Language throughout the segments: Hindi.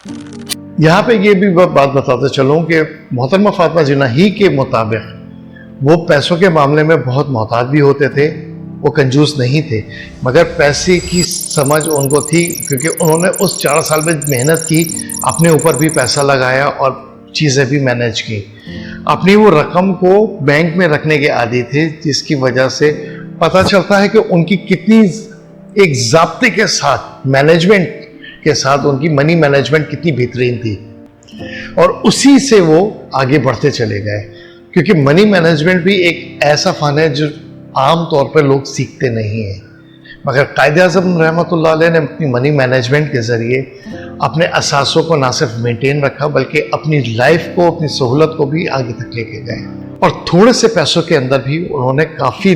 यहाँ पे ये भी बात बताते चलूँ कि मोहतरमा फातिमा जिन्ना ही के मुताबिक वो पैसों के मामले में बहुत मोहतात भी होते थे, वो कंजूस नहीं थे, मगर पैसे की समझ उनको थी क्योंकि उन्होंने उस 4 साल में मेहनत की, अपने ऊपर भी पैसा लगाया और चीज़ें भी मैनेज की। अपनी वो रकम को बैंक में रखने के आदी थे, जिसकी वजह से पता चलता है कि उनकी कितनी एक ज़ाब्ते के साथ, मैनेजमेंट के साथ उनकी मनी मैनेजमेंट कितनी बेहतरीन थी, और उसी से वो आगे बढ़ते चले गए। क्योंकि मनी मैनेजमेंट भी एक ऐसा फ़न है जो आम तौर पर लोग सीखते नहीं हैं, मगर कायद-ए-आज़म रहमतुल्लाह अलैह ने अपनी मनी मैनेजमेंट के ज़रिए अपने असासों को ना सिर्फ मेंटेन रखा बल्कि अपनी लाइफ को, अपनी सहूलत को भी आगे तक लेके गए, और थोड़े से पैसों के अंदर भी उन्होंने काफ़ी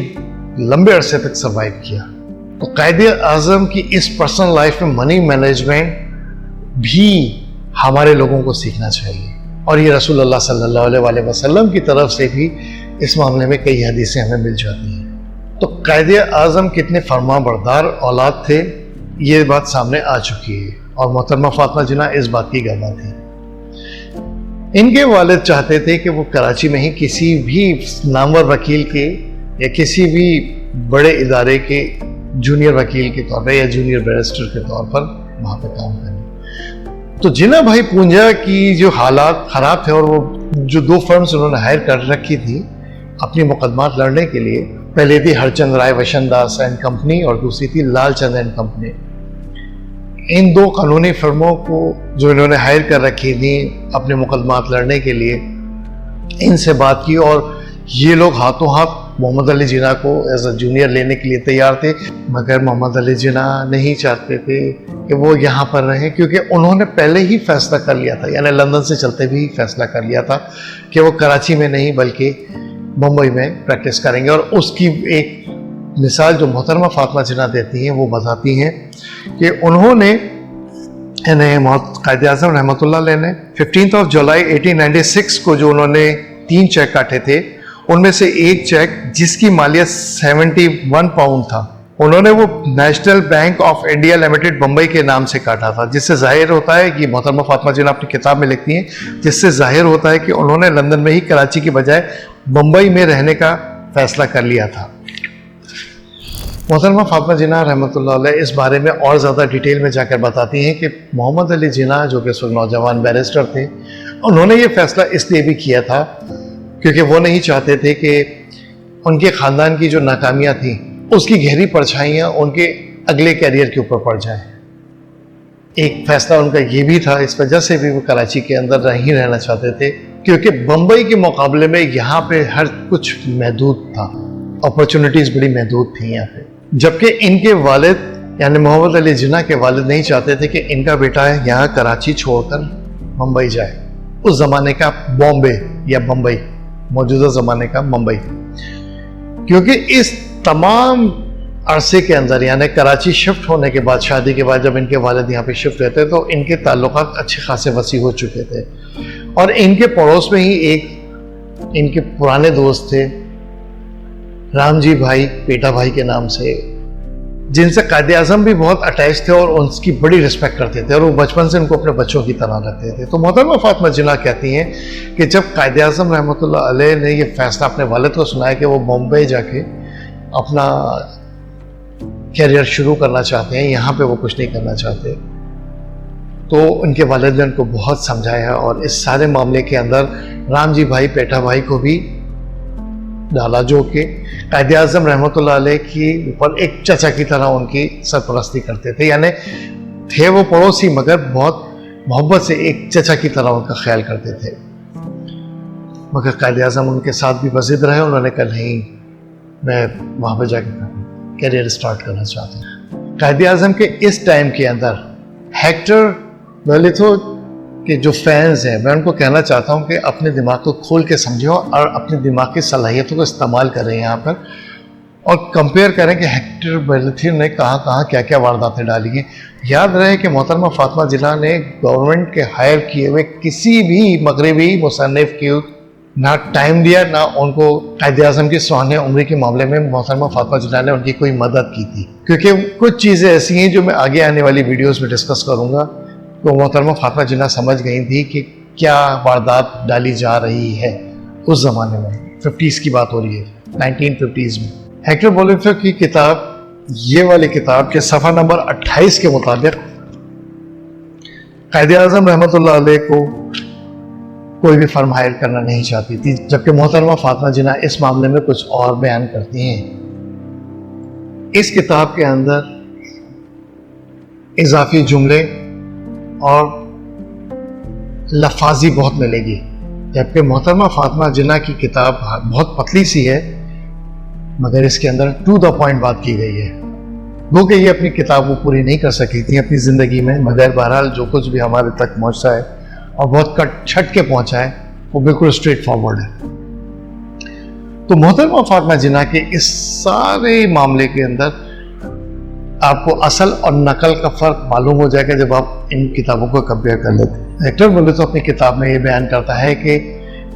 लंबे अरसे तक सर्वाइव किया। तो कायद-ए-आज़म की इस पर्सनल लाइफ में मनी मैनेजमेंट भी हमारे लोगों को सीखना चाहिए, और ये रसूलुल्लाह सल्लल्लाहु अलैहि वसल्लम की तरफ से भी इस मामले में कई हदीसें हमें मिल जाती हैं। तो कायद-ए-आज़म कितने फरमाबरदार औलाद थे, ये बात सामने आ चुकी है, और मोहतरमा फातिमा जिन्ना इस बात की गवाह थी। इनके वालिद चाहते थे कि वो कराची में ही किसी भी नामवर वकील के या किसी भी बड़े इदारे के जूनियर वकील के तौर पर या जूनियर बैरिस्टर के तौर पर वहाँ पे काम करें। तो जिन्ना भाई पूंजा की जो हालात ख़राब थे, और वो जो 2 फर्म्स उन्होंने हायर कर रखी थी अपनी मुकदमात लड़ने के लिए, पहले थी हरचंद राय वशनदास एंड कंपनी और दूसरी थी लालचंद एंड कंपनी। इन 2 कानूनी फर्मों को जो इन्होंने हायर कर रखी थी अपने मुकदमात लड़ने के लिए, इनसे बात की, और ये लोग हाथों हाथ मोहम्मद अली जिन्ना को एज अ जूनियर लेने के लिए तैयार थे, मगर मोहम्मद अली जिन्ना नहीं चाहते थे कि वो यहाँ पर रहें, क्योंकि उन्होंने पहले ही फैसला कर लिया था, यानी लंदन से चलते भी फैसला कर लिया था कि वो कराची में नहीं बल्कि मुंबई में प्रैक्टिस करेंगे। और उसकी एक मिसाल जो मोहतरमा फातिमा जिन्ना देती हैं वो बताती हैं कि उन्होंने कायद-ए-आज़म रहमतुल्लाह अलैह ने 15 जुलाई 1896 को जो उन्होंने 3 चेक काटे थे, उनमें से एक चेक जिसकी मालियत 71 पाउंड था, उन्होंने वो national bank of India limited Bombay के नाम से काटा था, जिससे जाहिर होता है कि मोहतरमा फातिमा जिन्ना अपनी किताब में लिखती हैं, जिससे जाहिर होता है कि उन्होंने लंदन में ही कराची की बजाय बम्बई में रहने का फैसला कर लिया था। मोहतरमा फातिमा जिन्ना रहमतुल्लाह अलैह इस बारे में और ज़्यादा डिटेल में जाकर बताती हैं कि मोहम्मद अली जिन्ना जो कि उस वक्त नौजवान बैरिस्टर थे, उन्होंने ये फैसला इसलिए भी किया था क्योंकि वो नहीं चाहते थे कि उनके ख़ानदान की जो नाकामियाँ थी उसकी गहरी परछाइयाँ उनके अगले कैरियर के ऊपर पड़ जाएं। एक फैसला उनका ये भी था, इस वजह से भी वो कराची के अंदर नहीं रहना चाहते थे, क्योंकि बम्बई के मुकाबले में यहाँ पे हर कुछ महदूद था, अपॉर्चुनिटीज़ बड़ी महदूद थी यहाँ पे। जबकि इनके वालिद यानी मोहम्मद अली जिन्ना के वालिद नहीं चाहते थे कि इनका बेटा यहाँ कराची छोड़कर मुंबई जाए, उस ज़माने का बॉम्बे या बम्बई, मौजूदा ज़माने का मुंबई, क्योंकि इस तमाम अरसे के अंदर यानी कराची शिफ्ट होने के बाद, शादी के बाद जब इनके वालिद यहाँ पे शिफ्ट हुए थे तो इनके ताल्लुकात अच्छे खासे वसी हो चुके थे, और इनके पड़ोस में ही एक इनके पुराने दोस्त थे रामजी भाई पेटा भाई के नाम से, जिनसे कायद-ए-आज़म भी बहुत अटैच थे और उनकी बड़ी रिस्पेक्ट करते थे, और वो बचपन से उनको अपने बच्चों की तरह रखते थे। तो मोहतरमा फातिमा जिन्ना कहती हैं कि जब कायद-ए-आज़म रहमतुल्लाह अलैह ने ये फैसला अपने वालिद को सुनाया कि वो बॉम्बे जाके अपना कैरियर शुरू करना चाहते हैं, यहाँ पे वो कुछ नहीं करना चाहते, तो उनके वालिद ने उनको बहुत समझाया, और इस सारे मामले के अंदर रामजी भाई पेटा भाई को भी डाला, जो कि कायद-ए-आज़म रहमतुल्लाह अलैह की ऊपर एक चचा की तरह उनकी सरपरस्ती करते थे, यानी थे वो पड़ोसी मगर बहुत मोहब्बत से एक चचा की तरह उनका ख्याल करते थे। मगर कायद-ए-आज़म उनके साथ भी बज़िद रहे, उन्होंने कहा नहीं, मैं वहाँ पर जाकर कैरियर स्टार्ट करना चाहता हूँ। कायद-ए-आज़म के इस टाइम के अंदर हेक्टर वेलिथो के जो फैंस हैं, मैं उनको कहना चाहता हूँ कि अपने दिमाग को खोल के समझो और अपने दिमाग की सलाहियतों को इस्तेमाल करें यहाँ पर, और कंपेयर करें कि हेक्टर वेलिथो ने कहाँ कहाँ क्या क्या वारदातें डाली हैं। याद रहे कि मोहतरमा फातिमा जिन्ना ने गवर्नमेंट के हायर किए हुए किसी भी मगरबी मुसन्निफ की ना टाइम दिया, ना उनको कायद-ए-आज़म की सुहाने उम्र के मामले में मोहतरमा फातिमा जिन्ना ने उनकी कोई मदद की थी, क्योंकि कुछ चीज़ें ऐसी हैं जो मैं आगे आने वाली वीडियोस में डिस्कस करूँगा तो मोहतरमा फातिमा जिन्ना समझ गई थी कि क्या वारदात डाली जा रही है। उस ज़माने में 50s की बात हो रही है, 1950s में। हेक्टर बोलिफर की किताब, ये वाली किताब के सफ़ा नंबर 28 के मुताबिक कायद-ए-आज़म रहमतुल्लाह अलैह को कोई भी फर्म हायर करना नहीं चाहती थी, जबकि मोहतरमा फातिमा जिन्ना इस मामले में कुछ और बयान करती हैं। इस किताब के अंदर इजाफी जुमले और लफाजी बहुत मिलेगी, जबकि मोहतरमा फातिमा जिन्ना की किताब बहुत पतली सी है, मगर इसके अंदर टू द पॉइंट बात की गई है। वो कि ये अपनी किताब वो पूरी नहीं कर सकी थी अपनी ज़िंदगी में, मगर बहरहाल जो कुछ भी हमारे तक पहुंचता है और बहुत कट छट के पहुंचा है वो बिल्कुल स्ट्रेट फॉरवर्ड है। तो मोहतरमा फातिमा जिन्ना के इस सारे मामले के अंदर आपको असल और नकल का फ़र्क मालूम हो जाएगा जब आप इन किताबों को कंपेयर कर लेते हैं। हेक्टर बोले तो अपनी किताब में ये बयान करता है कि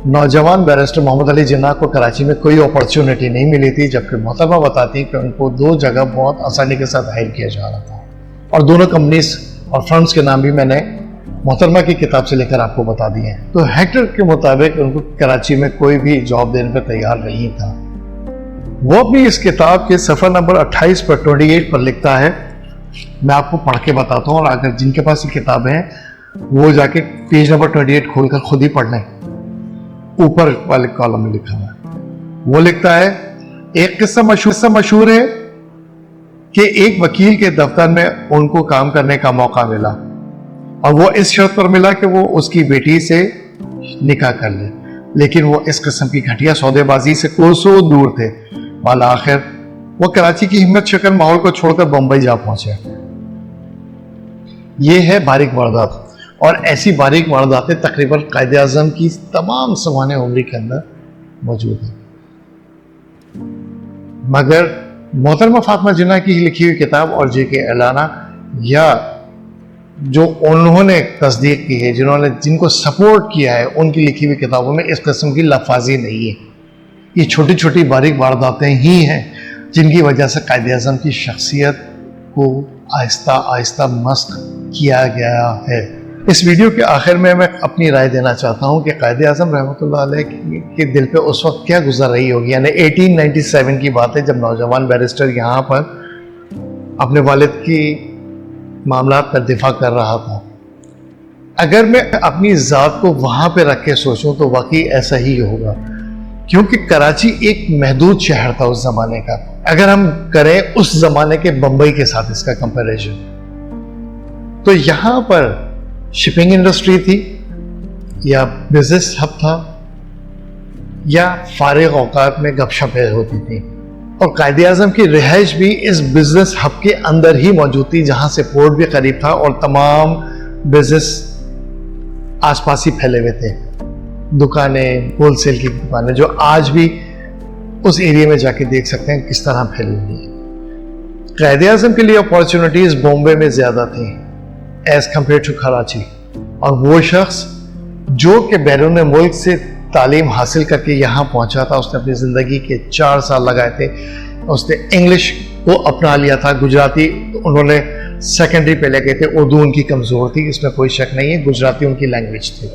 नौजवान बैरिस्टर मोहम्मद अली जिन्ना को कराची में कोई अपॉर्चुनिटी नहीं मिली थी, जबकि मोहतरमा बताती हैं कि उनको 2 जगह बहुत आसानी के साथ हायर किया जा रहा था, और दोनों कंपनीज और फर्म्स के नाम भी मैंने मोहतरमा की किताब से लेकर आपको बता दिए हैं। तो हेक्टर के मुताबिक उनको कराची में कोई भी जॉब देने पर तैयार नहीं था। वो अपनी इस किताब के सफ़ा नंबर 28 पर 28 पर लिखता है, मैं आपको पढ़ के बताता हूँ, और अगर जिनके पास ये किताबें हैं वो जाके पेज नंबर 28 खोलकर खुद ही पढ़ लें। ऊपर वाले कॉलम में लिखा हुआ है, वो लिखता है, एक किस्सा मशहूर है कि एक वकील के दफ्तर में उनको काम करने का मौका मिला, और वो इस शर्त पर मिला कि वो उसकी बेटी से निकाह कर ले, लेकिन वो इस किस्म की घटिया सौदेबाजी से कोसों दूर थे। वाला आखिर वो कराची की हिम्मत शक्ल माहौल को छोड़कर बंबई जा पहुंचे। ये है बारीक वारदात, और ऐसी बारीक वारदातें तकरीबन कायद-ए-आज़म की तमाम सवाने उम्र के अंदर मौजूद है। मगर मोहतरमा फातिमा जिन्ना की लिखी हुई किताब और जे के एलाना, या जो उन्होंने तस्दीक की है, जिनको सपोर्ट किया है, उनकी लिखी हुई किताबों में इस किस्म की लफाजी नहीं है। ये छोटी छोटी बारीक वारदातें ही हैं जिनकी वजह से कायद-ए-आज़म की शख्सियत को आहिस्ता आहिस्ता मस्क किया गया है। इस वीडियो के आखिर में मैं अपनी राय देना चाहता हूँ कि कायद-ए-आज़म रहमतुल्लाह अलैह के दिल पे उस वक्त क्या गुजर रही होगी। यानी 1897 की बात है, जब नौजवान बैरिस्टर यहाँ पर अपने वालिद की मामलात पर दिफा कर रहा था। अगर मैं अपनी ज़ात को वहाँ पे रख के सोचूं तो वाकई ऐसा ही होगा, क्योंकि कराची एक महदूद शहर था उस ज़माने का। अगर हम करें उस ज़माने के बम्बई के साथ इसका कंपैरिजन, तो यहाँ पर शिपिंग इंडस्ट्री थी, या बिजनेस हब था, या फारिग औकात में गपशपें होती थी। और कायद-ए-आज़म की रिहाइश भी इस बिजनेस हब के अंदर ही मौजूद थी, जहाँ से पोर्ट भी करीब था और तमाम बिजनेस आसपास ही फैले हुए थे। दुकानें, होलसेल की दुकानें, जो आज भी उस एरिया में जाके देख सकते हैं किस तरह फैली हुई है। कायद-ए-आज़म के लिए अपॉर्चुनिटीज़ बॉम्बे में ज़्यादा थी एज़ कम्पेयर टू कराची, और वो शख्स जो कि बैरून मुल्क से तालीम हासिल करके यहाँ पहुँचा था, उसने अपनी ज़िंदगी के 4 साल लगाए थे। उसने इंग्लिश को अपना लिया था, गुजराती उन्होंने सेकेंडरी पे ले गए थे। उर्दू उनकी कमज़ोर थी, इसमें कोई शक नहीं है, गुजराती उनकी लैंग्वेज थी,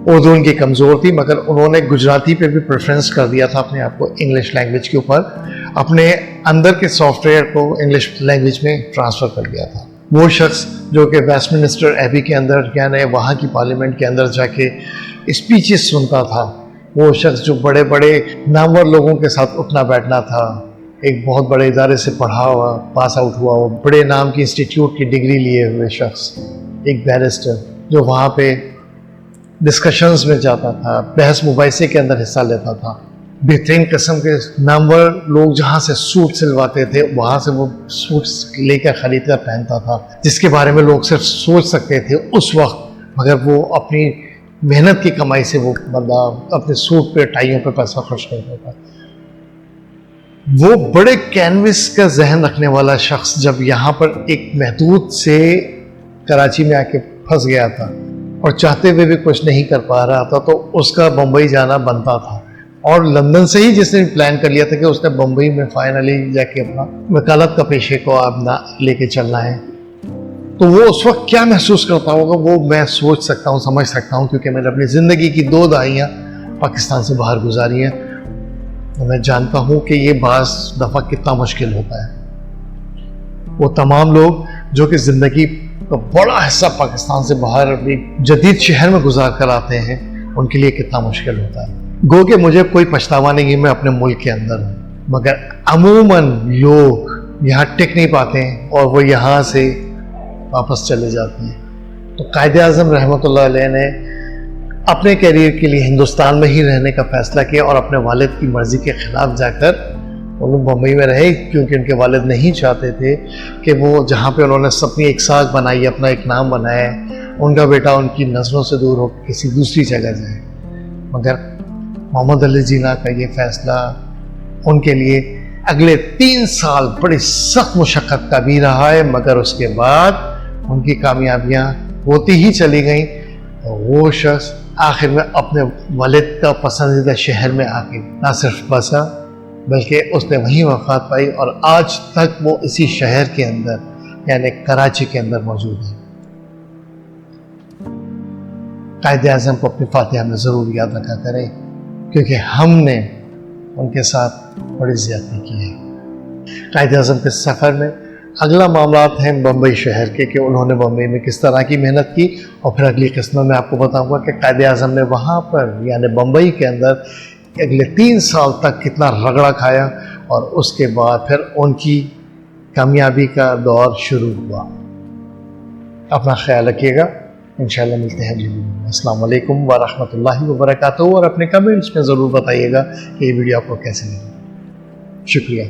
उर्दू उनकी कमज़ोर थी, मगर उन्होंने गुजराती पे भी प्रेफरेंस कर दिया था अपने आप को इंग्लिश लैंग्वेज के ऊपर। अपने अंदर के सॉफ्टवेयर को इंग्लिश लैंग्वेज में ट्रांसफ़र कर दिया था। वो शख्स जो कि वेस्टमिनिस्टर एबी के अंदर, यानी वहाँ की पार्लियामेंट के अंदर जाके स्पीचेस सुनता था, वो शख्स जो बड़े बड़े नामवर लोगों के साथ उठना बैठना था, एक बहुत बड़े इदारे से पढ़ा हुआ, पास आउट हुआ, वो बड़े नाम की इंस्टीट्यूट की डिग्री लिए हुए शख्स, एक बैरिस्टर जो वहाँ पे डिस्कशंस में जाता था, बहस मुबाहिसे के अंदर हिस्सा लेता था। बेहतरीन किस्म के नामवर लोग जहाँ से सूट सिलवाते थे, वहाँ से वो सूट लेकर खरीद कर पहनता था, जिसके बारे में लोग सिर्फ सोच सकते थे उस वक्त, मगर वो अपनी मेहनत की कमाई से वो बंदा अपने सूट पे, टाइयों पे पैसा खर्च करता था। वो बड़े कैनविस का जहन रखने वाला शख्स जब यहाँ पर एक महदूद से कराची में आके फंस गया था और चाहते हुए भी कुछ नहीं कर पा रहा था, तो उसका बम्बई जाना बनता था। और लंदन से ही जिसने प्लान कर लिया था कि उसने बम्बई में फाइनली जाके अपना वकालत का पेशे को अपना लेके चलना है, तो वो उस वक्त क्या महसूस करता होगा वो मैं सोच सकता हूँ, समझ सकता हूँ, क्योंकि मैंने अपनी ज़िंदगी की 2 दहाइयाँ पाकिस्तान से बाहर गुजारी हैं। तो मैं जानता हूँ कि ये बाज़ दफ़ा कितना मुश्किल होता है। वो तमाम लोग जो कि ज़िंदगी का बड़ा हिस्सा पाकिस्तान से बाहर एक जदीद शहर में गुजार कर आते हैं, उनके लिए कितना मुश्किल होता है। गो कि मुझे कोई पछतावा नहीं है, मैं अपने मुल्क के अंदर हूँ, मगर अमूमन लोग यहाँ टिक नहीं पाते हैं और वो यहाँ से वापस चले जाते हैं। तो कायद-ए-आज़म रहमतुल्लाह अलैह ने अपने करियर के लिए हिंदुस्तान में ही रहने का फ़ैसला किया और अपने वालिद की मर्ज़ी के ख़िलाफ़ जाकर वो लोग बम्बई में रहे, क्योंकि उनके वालिद नहीं चाहते थे कि वो जहाँ पे उन्होंने अपनी एक साख बनाई, अपना एक नाम बनाया, उनका बेटा उनकी नज़रों से दूर होकर किसी दूसरी जगह जाए। मगर मोहम्मद अली जिन्ना का ये फ़ैसला उनके लिए अगले 3 साल बड़ी सख्त मुशक्क़त का भी रहा है, मगर उसके बाद उनकी कामयाबियाँ होती ही चली गईं और वो शख्स आखिर में अपने वालिद का पसंदीदा शहर में आके ना सिर्फ बसा बल्कि उसने वहीं वफ़ात पाई और आज तक वो इसी शहर के अंदर यानी कराची के अंदर मौजूद है। कायद-ए-आज़म को अपनी फातिहा में ज़रूर याद रखा करें, क्योंकि हमने उनके साथ बड़ी ज़्यादती की है। कायद-ए-आज़म के सफ़र में अगला मामला है बम्बई शहर के कि उन्होंने बम्बई में किस तरह की मेहनत की, और फिर अगली किस्त में मैं आपको बताऊंगा कि कायद-ए-आज़म ने वहाँ पर यानी बम्बई के अंदर अगले 3 साल तक कितना रगड़ा खाया और उसके बाद फिर उनकी कामयाबी का दौर शुरू हुआ। अपना ख्याल रखिएगा, इंशाल्लाह मिलते हैं अगली वीडियो में। अस्सलाम वालेकुम व रहमतुल्लाहि व बरकातहू। और अपने कमेंट्स में ज़रूर बताइएगा कि ये वीडियो आपको कैसे लगी। शुक्रिया।